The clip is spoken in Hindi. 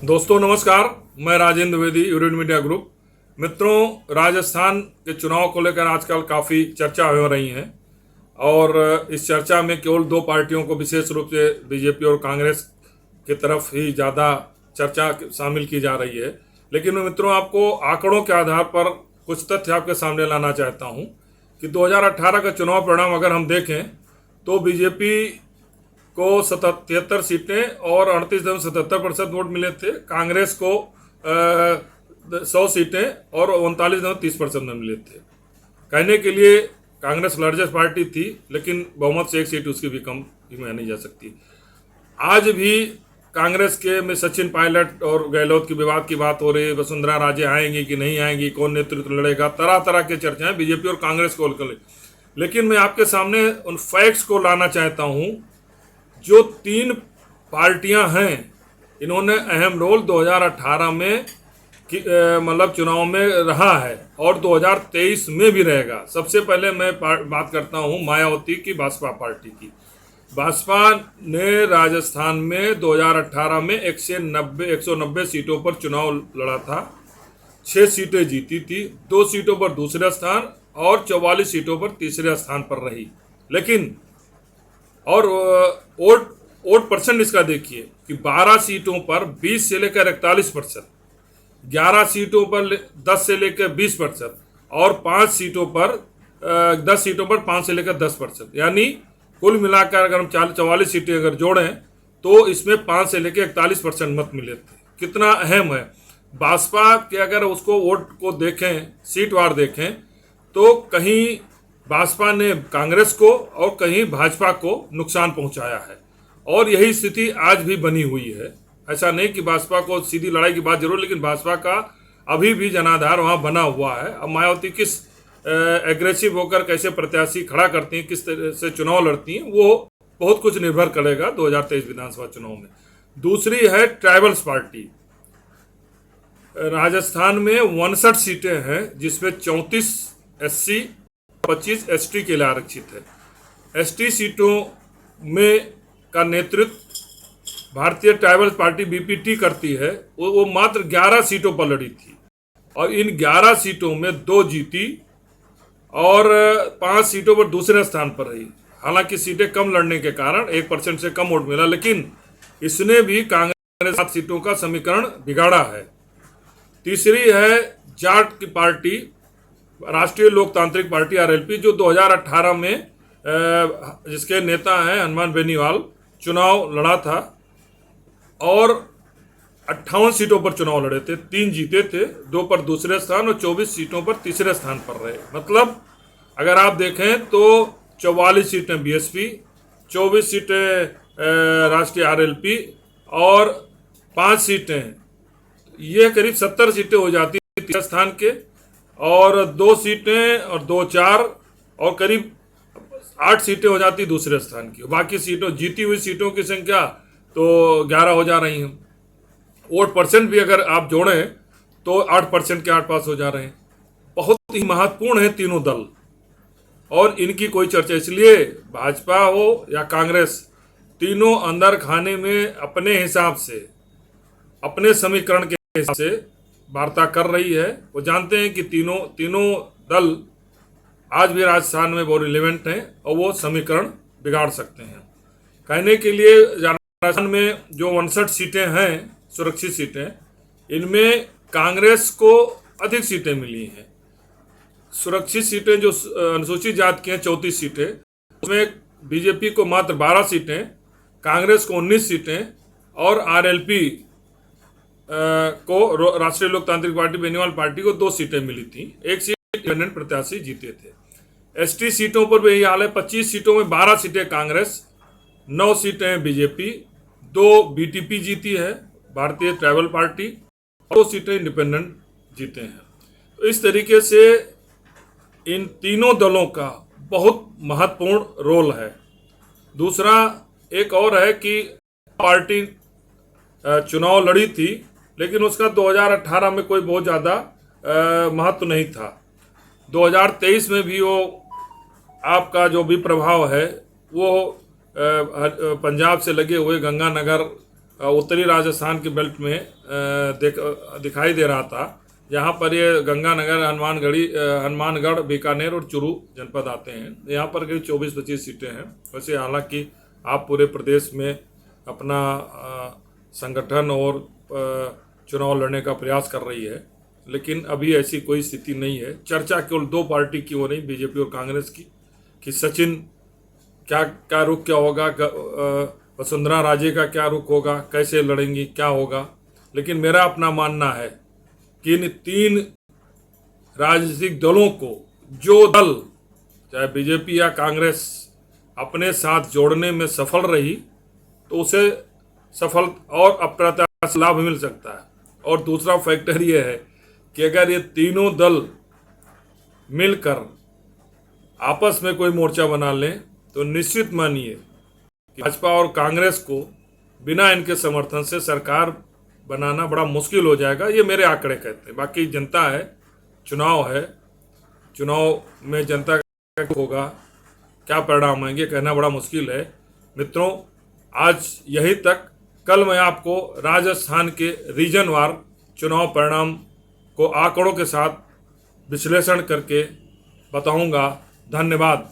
दोस्तों नमस्कार, मैं राजेंद्र द्विवेदी, यूरेड मीडिया ग्रुप। मित्रों, राजस्थान के चुनाव को लेकर आजकल काफ़ी चर्चा हो रही है और इस चर्चा में केवल दो पार्टियों को विशेष रूप से बीजेपी और कांग्रेस की तरफ ही ज़्यादा चर्चा शामिल की जा रही है। लेकिन मैं मित्रों आपको आंकड़ों के आधार पर कुछ तथ्य आपके सामने लाना चाहता हूँ कि 2018 का चुनाव परिणाम अगर हम देखें तो बीजेपी को 77 सीटें और 38.77% वोट मिले थे। कांग्रेस को 100 सीटें और 39.30% में मिले थे। कहने के लिए कांग्रेस लार्जेस्ट पार्टी थी, लेकिन बहुमत से एक सीट उसकी भी कम ही मानी जा सकती। आज भी कांग्रेस के में सचिन पायलट और गहलोत की विवाद की बात हो रही है। वसुंधरा राजे आएंगी कि नहीं आएंगी, कौन नेतृत्व लड़ेगा, तरह तरह के चर्चाएं बीजेपी और कांग्रेस को लेकर। लेकिन मैं आपके सामने उन फैक्ट्स को लाना चाहता हूं। जो तीन पार्टियां हैं, इन्होंने अहम रोल 2018 में मतलब चुनाव में रहा है और 2023 में भी रहेगा। सबसे पहले मैं बात करता हूं मायावती की, भाजपा पार्टी की। भाजपा ने राजस्थान में 2018 में 190 सीटों पर चुनाव लड़ा था। 6 सीटें जीती थी, 2 सीटों पर दूसरे स्थान और 44 सीटों पर तीसरे स्थान पर रही। लेकिन और वोट परसेंट इसका देखिए कि 12 सीटों पर 20 से लेकर 41%, 11 सीटों पर 10 से लेकर 20% और 5 सीटों पर 10 सीटों पर 5 से लेकर 10%। यानी कुल मिलाकर अगर हम 44 सीटें अगर जोड़ें तो इसमें 5 से लेकर 41% मत मिले थे। कितना अहम है। भाजपा के अगर उसको वोट को देखें, सीट वार देखें, तो कहीं भाजपा ने कांग्रेस को और कहीं भाजपा को नुकसान पहुंचाया है और यही स्थिति आज भी बनी हुई है। ऐसा नहीं कि भाजपा को सीधी लड़ाई की बात जरूर, लेकिन भाजपा का अभी भी जनाधार वहां बना हुआ है। अब मायावती किस एग्रेसिव होकर कैसे प्रत्याशी खड़ा करती हैं, किस तरह से चुनाव लड़ती हैं, वो बहुत कुछ निर्भर करेगा 2023 विधानसभा चुनाव में। दूसरी है ट्राइबल्स पार्टी। राजस्थान में 59 सीटें हैं, जिसमें 34 SC, 25 ST के लिए आरक्षित है। ST सीटों में का नेतृत्व भारतीय ट्राइबल पार्टी BPT करती है। वो मात्र 11 सीटों पर लड़ी थी और इन 11 सीटों में 2 जीती और 5 सीटों पर दूसरे स्थान पर रही। हालांकि सीटें कम लड़ने के कारण 1% से कम वोट मिला, लेकिन इसने भी कांग्रेस 7 सीटों का समीकरण बिगाड़ा है। तीसरी है जाट की पार्टी, राष्ट्रीय लोकतांत्रिक पार्टी RLP, जो 2018 में जिसके नेता हैं हनुमान बेनीवाल, चुनाव लड़ा था और 58 सीटों पर चुनाव लड़े थे। 3 जीते थे, 2 पर दूसरे स्थान और 24 सीटों पर तीसरे स्थान पर रहे। मतलब अगर आप देखें तो 44 सीटें BSP, 24 सीटें राष्ट्रीय RLP और 5 सीटें, ये करीब 70 सीटें हो जाती तीसरे स्थान के, और 2 सीटें और 2 4 और करीब 8 सीटें हो जाती दूसरे स्थान की। बाकी सीटों, जीती हुई सीटों की संख्या तो 11 हो जा रही हैं। वोट परसेंट भी अगर आप जोड़ें तो 8% के आसपास हो जा रहे हैं। बहुत ही महत्वपूर्ण है तीनों दल और इनकी कोई चर्चा। इसलिए भाजपा हो या कांग्रेस, तीनों अंदर खाने में अपने हिसाब से, अपने समीकरण के हिसाब से वार्ता कर रही है। वो जानते हैं कि तीनों दल आज भी राजस्थान में बहुत रिलेवेंट हैं और वो समीकरण बिगाड़ सकते हैं। कहने के लिए राजस्थान में जो 59 सीटें हैं, सुरक्षित सीटें, इनमें कांग्रेस को अधिक सीटें मिली हैं। सुरक्षित सीटें जो अनुसूचित जाति की हैं 34 सीटें, उसमें बीजेपी को मात्र 12 सीटें, कांग्रेस को 19 सीटें और RLP को, राष्ट्रीय लोकतांत्रिक पार्टी बेनीवाल पार्टी को 2 सीटें मिली थी। 1 सीट इंडिपेंडेंट प्रत्याशी जीते थे। ST सीटों पर भी यही हाल है। 25 सीटों में 12 सीटें कांग्रेस, 9 सीटें BJP, 2 BTP जीती है, भारतीय ट्राइबल पार्टी, और 2 सीटें इंडिपेंडेंट जीते हैं। तो इस तरीके से इन तीनों दलों का बहुत महत्वपूर्ण रोल है। दूसरा एक और है कि पार्टी चुनाव लड़ी थी, लेकिन उसका 2018 में कोई बहुत ज़्यादा महत्व नहीं था। 2023 में भी वो आपका जो भी प्रभाव है वो पंजाब से लगे हुए गंगानगर उत्तरी राजस्थान के बेल्ट में दिखाई दे रहा था, जहाँ पर ये गंगानगर, हनुमानगढ़, बीकानेर और चूरू जनपद आते हैं। यहाँ पर करीब 24-25 सीटें हैं। वैसे हालांकि आप पूरे प्रदेश में अपना संगठन और चुनाव लड़ने का प्रयास कर रही है, लेकिन अभी ऐसी कोई स्थिति नहीं है। चर्चा केवल दो पार्टी की हो रही, बीजेपी और कांग्रेस की, कि सचिन क्या रुख क्या होगा, वसुंधरा राजे का क्या रुख होगा, कैसे लड़ेंगी, क्या होगा। लेकिन मेरा अपना मानना है कि इन तीन राजनीतिक दलों को जो दल, चाहे बीजेपी या कांग्रेस, अपने साथ जोड़ने में सफल रही तो उसे सफल और अप्रत्याशित लाभ मिल सकता है। और दूसरा फैक्टर ये है कि अगर ये तीनों दल मिलकर आपस में कोई मोर्चा बना लें तो निश्चित मानिए कि भाजपा और कांग्रेस को बिना इनके समर्थन से सरकार बनाना बड़ा मुश्किल हो जाएगा। ये मेरे आंकड़े कहते हैं। बाकी जनता है, चुनाव है, चुनाव में जनता का होगा, क्या परिणाम आएंगे कहना बड़ा मुश्किल है। मित्रों, आज यही तक। कल मैं आपको राजस्थान के रीजन वार चुनाव परिणाम को आंकड़ों के साथ विश्लेषण करके बताऊंगा। धन्यवाद।